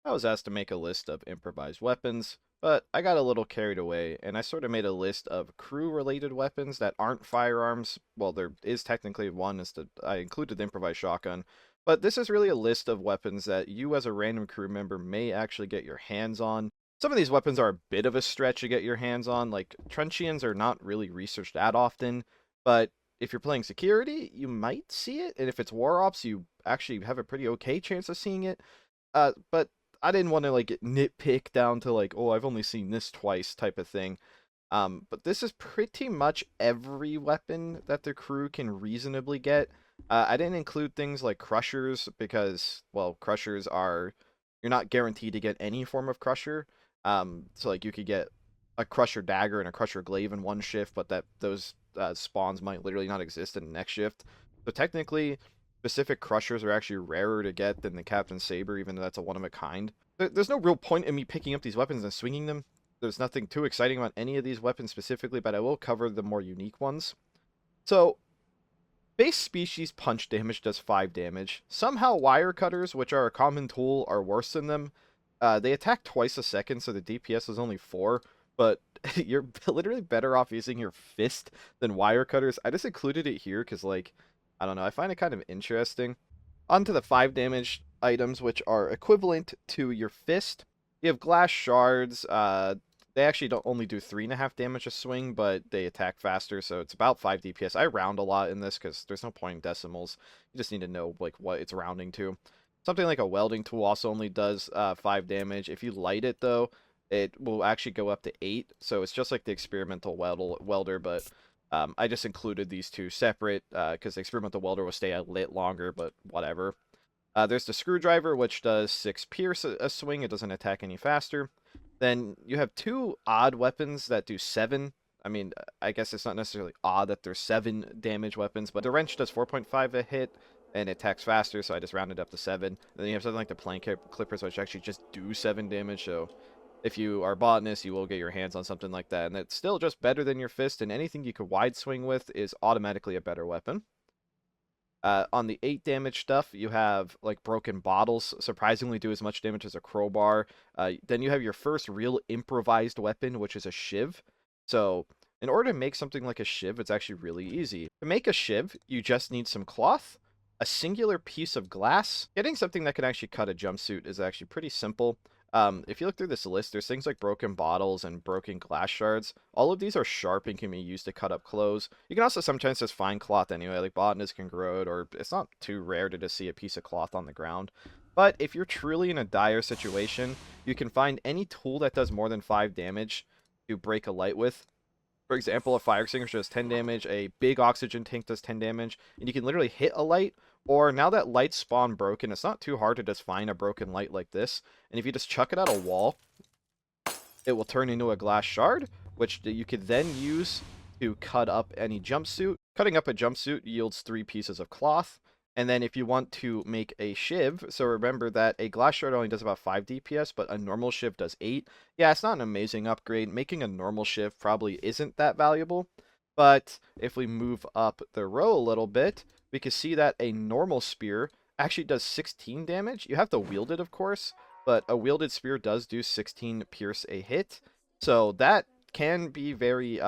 I was asked to make a list of improvised weapons, but I got a little carried away, and I sort of made a list of crew-related weapons that aren't firearms. Well, there is technically one, I included the improvised shotgun, but this is really a list of weapons that you as a random crew member may actually get your hands on. Some of these weapons are a bit of a stretch to get your hands on, like truncheons are not really researched that often, but if you're playing security, you might see it, and if it's war ops, you actually have a pretty okay chance of seeing it. But I didn't want to like nitpick down to like, oh, I've only seen this twice type of thing. But this is pretty much every weapon that the crew can reasonably get. I didn't include things like crushers because, well, crushers are you're not guaranteed to get any form of crusher. So like you could get a crusher dagger and a crusher glaive in one shift, but that those spawns might literally not exist in the next shift. So technically, specific crushers are actually rarer to get than the Captain Saber, even though that's a one of a kind. There's no real point in me picking up these weapons and swinging them. There's nothing too exciting about any of these weapons specifically, but I will cover the more unique ones. So, base species punch damage does 5 damage. Somehow wire cutters, which are a common tool, are worse than them. They attack twice a second, so the DPS is only 4, but you're literally better off using your fist than wire cutters. I just included it here because, like, I don't know, I find it kind of interesting. Onto the 5 damage items, which are equivalent to your fist. You have glass shards. They actually don't only do 3.5 damage a swing, but they attack faster, so it's about 5 DPS. I round a lot in this because there's no point in decimals. You just need to know like what it's rounding to. Something like a welding tool also only does 5 damage. If you light it, though, it will actually go up to 8, so it's just like the experimental welder, but I just included these two separate because the experimental welder will stay lit longer, but whatever. There's the screwdriver, which does 6 pierce a swing. It doesn't attack any faster. Then you have two odd weapons that do 7. I mean, I guess it's not necessarily odd that they're 7 damage weapons, but the wrench does 4.5 a hit, and it attacks faster, so I just rounded up to 7. And then you have something like the plank clippers, which actually just do 7 damage, so if you are a botanist, you will get your hands on something like that. And it's still just better than your fist, and anything you could wide swing with is automatically a better weapon. On the 8 damage stuff, you have like broken bottles, surprisingly do as much damage as a crowbar. Then you have your first real improvised weapon, which is a shiv. So in order to make something like a shiv, it's actually really easy. To make a shiv, you just need some cloth, a singular piece of glass. Getting something that can actually cut a jumpsuit is actually pretty simple. If you look through this list, there's things like broken bottles and broken glass shards. All of these are sharp and can be used to cut up clothes. You can also sometimes just find cloth anyway, like botanists can grow it, or it's not too rare to just see a piece of cloth on the ground. But if you're truly in a dire situation, you can find any tool that does more than 5 damage to break a light with. For example, a fire extinguisher does 10 damage, a big oxygen tank does 10 damage, and you can literally hit a light, or now that lights spawn broken, it's not too hard to just find a broken light like this, and if you just chuck it at a wall, it will turn into a glass shard, which you could then use to cut up any jumpsuit. Cutting up a jumpsuit yields 3 pieces of cloth, and then if you want to make a shiv, so remember that a glass shard only does about 5 DPS, but a normal shiv does 8. Yeah, it's not an amazing upgrade. Making a normal shiv probably isn't that valuable, but if we move up the row a little bit, we can see that a normal spear actually does 16 damage. You have to wield it, of course, but a wielded spear does do 16 pierce a hit, so that can be very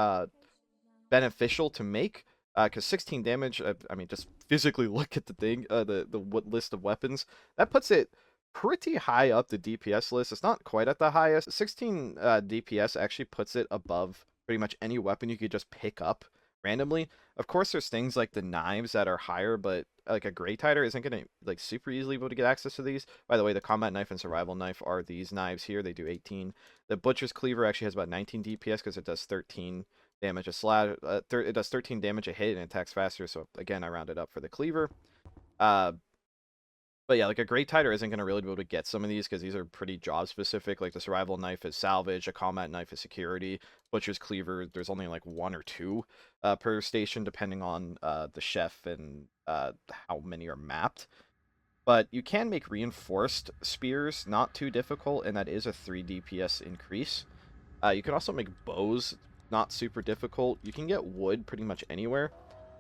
beneficial to make, because 16 damage, I mean, just physically look at the thing, the list of weapons, that puts it pretty high up the DPS list. It's not quite at the highest. 16 DPS actually puts it above pretty much any weapon you could just pick up randomly. Of course, there's things like the knives that are higher, but like a Grey Tider isn't going to like super easily able to get access to these. By the way, the combat knife and survival knife are these knives here. They do 18. The butcher's cleaver actually has about 19 DPS because it does 13 damage a slash. It does 13 damage a hit and attacks faster. So again, I rounded up for the cleaver. But yeah, like a Great Tider isn't going to really be able to get some of these because these are pretty job specific. Like the survival knife is salvage, a combat knife is security, butcher's cleaver, there's only like 1 or 2 per station depending on the chef and how many are mapped. But you can make reinforced spears not too difficult, and that is a 3 DPS increase. You can also make bows not super difficult. You can get wood pretty much anywhere.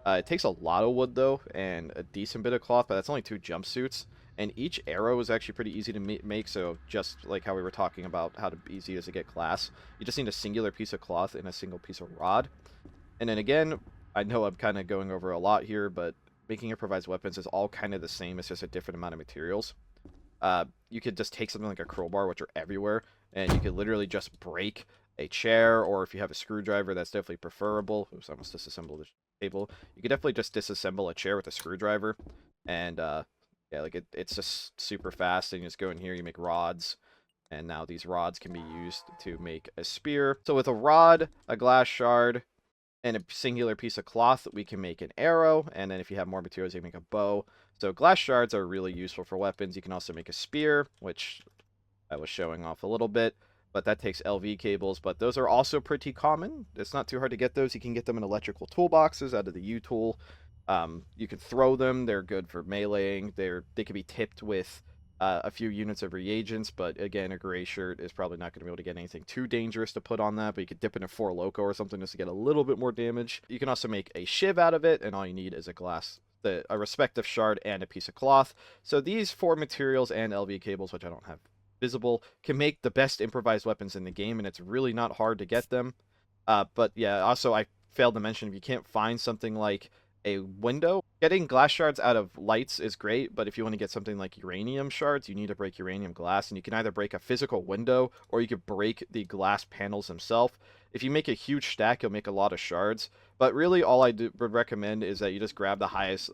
It takes a lot of wood though, and a decent bit of cloth, but that's only 2 jumpsuits. and each arrow is actually pretty easy to make. So just like how we were talking about how easy it is to get glass, you just need a singular piece of cloth and a single piece of rod. And then again, I know I'm kind of going over a lot here, but making improvised weapons is all kind of the same. It's just a different amount of materials. You could just take something like a crowbar, which are everywhere, and you could literally just break a chair, or if you have a screwdriver, that's definitely preferable. Oops, I almost disassembled the table. You could definitely just disassemble a chair with a screwdriver, and yeah, like it's just super fast, and you just go in here, you make rods, and now these rods can be used to make a spear. So with a rod, a glass shard, and a singular piece of cloth, we can make an arrow, and then if you have more materials, you can make a bow. So glass shards are really useful for weapons. You can also make a spear, which I was showing off a little bit, but that takes LV cables, but those are also pretty common. It's not too hard to get those. You can get them in electrical toolboxes out of the U-tool. You can throw them. They're good for meleeing. They can be tipped with a few units of reagents, but again, a gray shirt is probably not going to be able to get anything too dangerous to put on that, but you could dip in a 4 Loco or something just to get a little bit more damage. You can also make a shiv out of it, and all you need is a respective shard and a piece of cloth. So these 4 materials and LV cables, which I don't have visible, can make the best improvised weapons in the game, and it's really not hard to get them. But yeah, also I failed to mention, if you can't find something like a window, getting glass shards out of lights is great, but if you want to get something like uranium shards, you need to break uranium glass, and you can either break a physical window or you could break the glass panels themselves. If you make a huge stack, you'll make a lot of shards, but really all would recommend is that you just grab the highest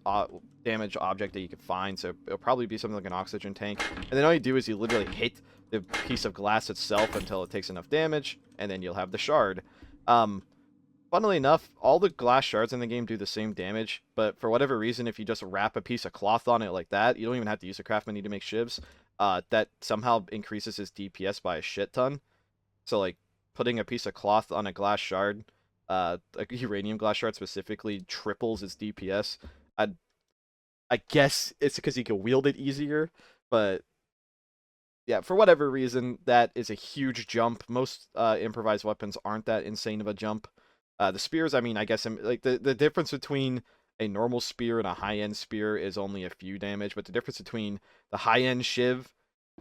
damage object that you can find. So it'll probably be something like an oxygen tank, and then all you do is you literally hit the piece of glass itself until it takes enough damage, and then you'll have the shard. Funnily enough, all the glass shards in the game do the same damage, but for whatever reason, if you just wrap a piece of cloth on it like that, you don't even have to use a craft menu to make shivs. That somehow increases his DPS by a shit ton. So like putting a piece of cloth on a glass shard, like a uranium glass shard specifically, triples its DPS. I guess it's because you can wield it easier, but yeah, for whatever reason, that is a huge jump. Most improvised weapons aren't that insane of a jump. The spears, I mean, I guess like the difference between a normal spear and a high-end spear is only a few damage, but the difference between the high-end shiv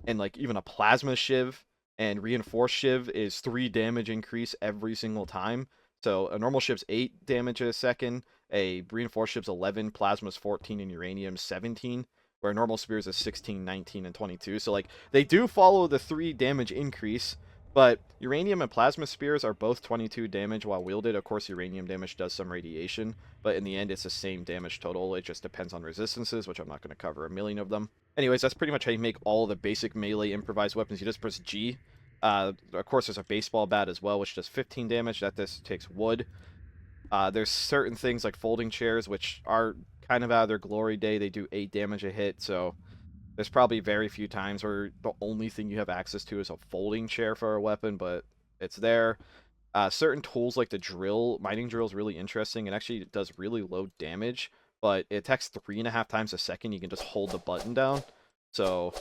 and like even a plasma shiv and reinforced shiv is 3 damage increase every single time. So a normal shiv's 8 damage a second, a reinforced shiv's 11, plasma's 14, and uranium 17, where normal spears is 16, 19, and 22. So like they do follow the 3 damage increase, but uranium and plasma spears are both 22 damage while wielded. Of course, uranium damage does some radiation, but in the end, it's the same damage total. It just depends on resistances, which I'm not going to cover a million of them. Anyways, that's pretty much how you make all the basic melee improvised weapons. You just press G. Of course, there's a baseball bat as well, which does 15 damage. That just takes wood. There's certain things like folding chairs, which are kind of out of their glory day. They do 8 damage a hit, so there's probably very few times where the only thing you have access to is a folding chair for a weapon, but it's there. Certain tools like the mining drill is really interesting. It actually does really low damage, but it attacks 3.5 times a second. You can just hold the button down. So,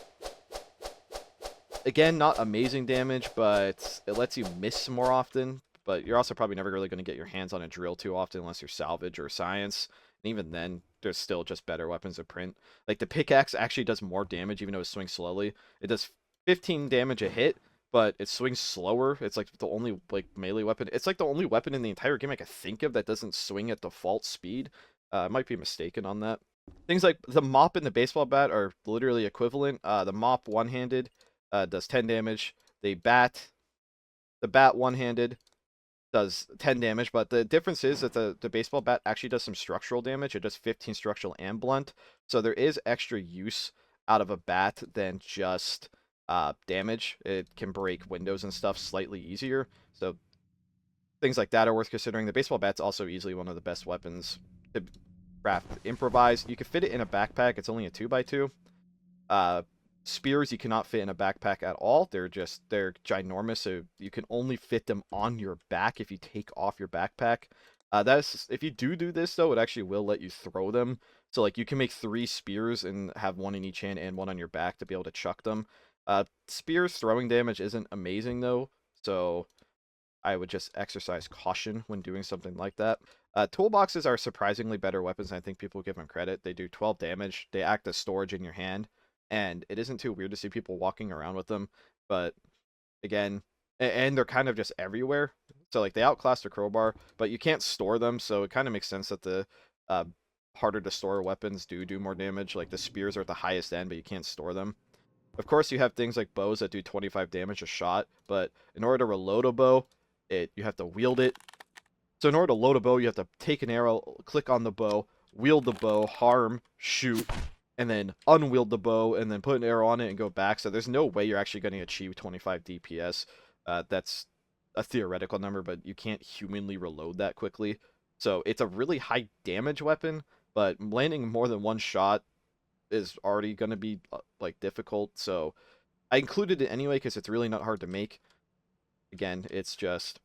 again, not amazing damage, but it lets you miss more often. But you're also probably never really going to get your hands on a drill too often unless you're salvage or science. And even then, there's still just better weapons to print. Like the pickaxe actually does more damage even though it swings slowly. It does 15 damage a hit, but it swings slower. It's like the only like melee weapon. It's like the only weapon in the entire game I can think of that doesn't swing at default speed. I might be mistaken on that. Things like the mop and the baseball bat are literally equivalent. The mop one-handed does 10 damage. The bat one-handed does 10 damage, but the difference is that the baseball bat actually does some structural damage. It does 15 structural and blunt, so there is extra use out of a bat than just damage. It can break windows and stuff slightly easier, so things like that are worth considering. The baseball bat's also easily one of the best weapons to craft improvised. You can fit it in a backpack. It's only a 2x2. Spears you cannot fit in a backpack at all. They're ginormous, so you can only fit them on your back if you take off your backpack. If you do this though, it actually will let you throw them. So like you can make 3 spears and have one in each hand and one on your back to be able to chuck them. Spears throwing damage isn't amazing though, so I would just exercise caution when doing something like that. Toolboxes are surprisingly better weapons than I think people give them credit. They do 12 damage. They act as storage in your hand. and it isn't too weird to see people walking around with them. But again, and they're kind of just everywhere. So like they outclass the crowbar, but you can't store them, so it kind of makes sense that the uh, harder to store weapons do more damage. Like the spears are at the highest end, but you can't store them. Of course, you have things like bows that do 25 damage a shot, but in order to reload a bow, you have to wield it. So in order to load a bow, you have to take an arrow, click on the bow, wield the bow, harm, shoot, and then unwield the bow, and then put an arrow on it and go back. So there's no way you're actually going to achieve 25 DPS. That's a theoretical number, but you can't humanly reload that quickly. So it's a really high damage weapon, but landing more than one shot is already going to be like difficult. So I included it anyway because it's really not hard to make. Again, it's just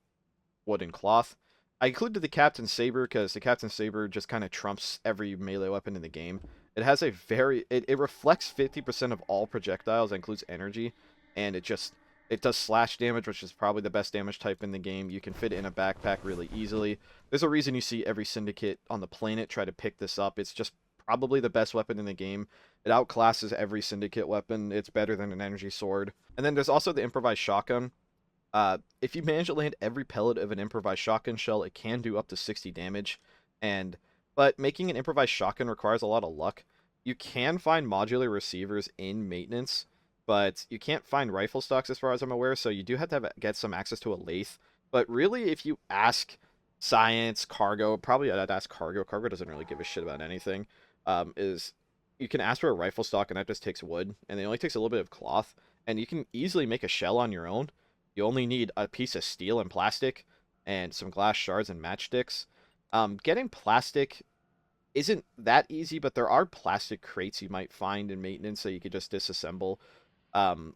wood and cloth. I included the Captain Saber because the Captain Saber just kind of trumps every melee weapon in the game. It has a it reflects 50% of all projectiles, that includes energy, and it does slash damage, which is probably the best damage type in the game. You can fit it in a backpack really easily. There's a reason you see every syndicate on the planet try to pick this up. It's just probably the best weapon in the game. It outclasses every syndicate weapon. It's better than an energy sword. And then there's also the improvised shotgun. If you manage to land every pellet of an improvised shotgun shell, it can do up to 60 damage. But making an improvised shotgun requires a lot of luck. You can find modular receivers in maintenance, but you can't find rifle stocks as far as I'm aware, so you do have to get some access to a lathe. But really, if you ask science, cargo, probably I'd ask cargo. Cargo doesn't really give a shit about anything. Is you can ask for a rifle stock, and that just takes wood, and it only takes a little bit of cloth, and you can easily make a shell on your own. You only need a piece of steel and plastic and some glass shards and matchsticks. Getting plastic isn't that easy, but there are plastic crates you might find in maintenance that you could just disassemble.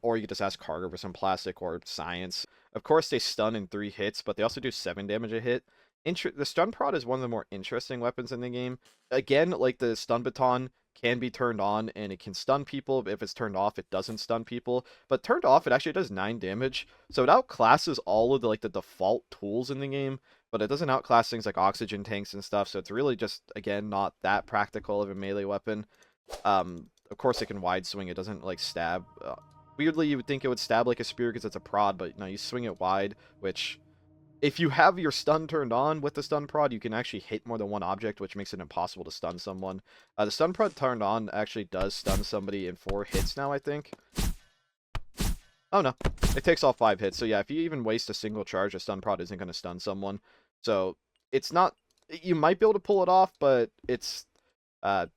Or you could just ask cargo for some plastic or science. Of course, they stun in 3 hits, but they also do 7 damage a hit. The stun prod is one of the more interesting weapons in the game. Again, like the stun baton can be turned on and it can stun people. If it's turned off, it doesn't stun people. But turned off, it actually does 9 damage. So it outclasses all of the default tools in the game, but it doesn't outclass things like oxygen tanks and stuff. So it's really just, again, not that practical of a melee weapon. Of course, it can wide swing. It doesn't like stab. Weirdly, you would think it would stab like a spear because it's a prod, but no, you swing it wide, which if you have your stun turned on with the stun prod, you can actually hit more than one object, which makes it impossible to stun someone. The stun prod turned on actually does stun somebody in 4 hits now, I think. Oh no, it takes all 5 hits. So yeah, if you even waste a single charge, a stun prod isn't going to stun someone. So it's not. You might be able to pull it off, but it's going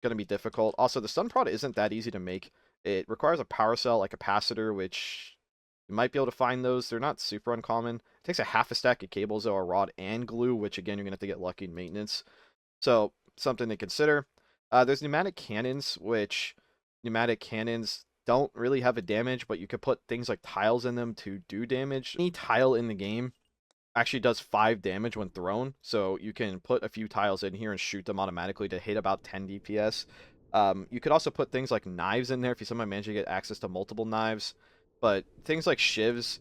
to be difficult. Also, the stun prod isn't that easy to make. It requires a power cell, like a capacitor, which you might be able to find those. They're not super uncommon. It takes a half a stack of cables, though, a rod and glue, which again, you're going to have to get lucky in maintenance. So, something to consider. There's pneumatic cannons, which pneumatic cannons don't really have a damage, but you could put things like tiles in them to do damage. Any tile in the game actually does 5 damage when thrown, so you can put a few tiles in here and shoot them automatically to hit about 10 DPS. You could also put things like knives in there if you somehow manage to get access to multiple knives, but things like shivs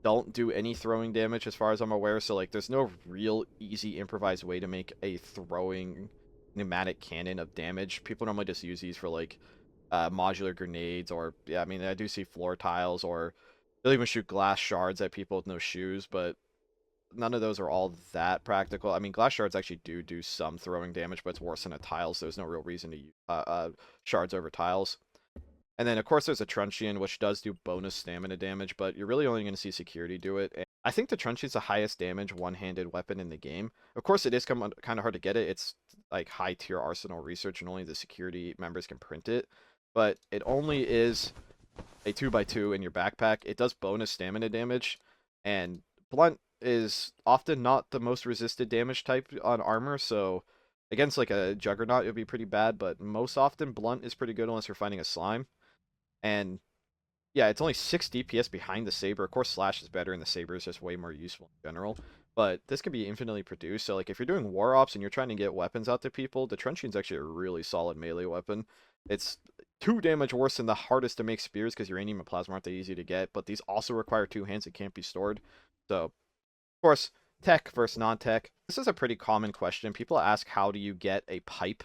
don't do any throwing damage as far as I'm aware, so like there's no real easy improvised way to make a throwing pneumatic cannon of damage. People normally just use these for like modular grenades, or yeah, I mean I do see floor tiles, or they'll even shoot glass shards at people with no shoes, but none of those are all that practical. I mean, glass shards actually do some throwing damage, but it's worse than a tile, so there's no real reason to use shards over tiles. And then, of course, there's a truncheon, which does do bonus stamina damage, but you're really only going to see security do it. And I think the truncheon's the highest damage one-handed weapon in the game. Of course, it is kind of hard to get it. It's like high-tier arsenal research, and only the security members can print it. But it only is a 2x2 in your backpack. It does bonus stamina damage, and blunt is often not the most resisted damage type on armor, so against like a juggernaut it would be pretty bad, but most often blunt is pretty good unless you're fighting a slime. And yeah, it's only 6 DPS behind the saber. Of course, slash is better, and the saber is just way more useful in general. But this can be infinitely produced. So like if you're doing war ops and you're trying to get weapons out to people, the truncheon's actually a really solid melee weapon. It's 2 damage worse than the hardest to make spears because uranium and plasma aren't that easy to get, but these also require 2 hands that can't be stored. So, of course, tech versus non-tech. This is a pretty common question. People ask, how do you get a pipe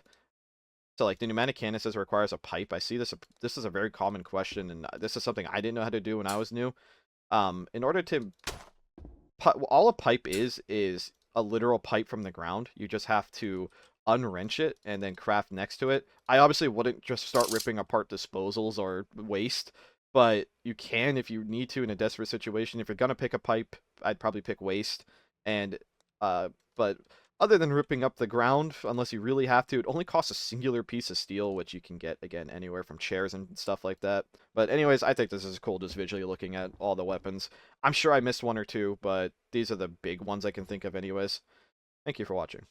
So like the pneumatic canister requires a pipe. I see this. This is a very common question, and this is something I didn't know how to do when I was new. In order to all a pipe is a literal pipe from the ground. You just have to unwrench it and then craft next to it. I obviously wouldn't just start ripping apart disposals or waste, but you can if you need to in a desperate situation. If you're gonna pick a pipe, I'd probably pick waste. And but other than ripping up the ground, unless you really have to, it only costs a singular piece of steel, which you can get again anywhere from chairs and stuff like that. But anyways, I think this is cool just visually looking at all the weapons. I'm sure I missed one or two, but these are the big ones I can think of anyways. Thank you for watching.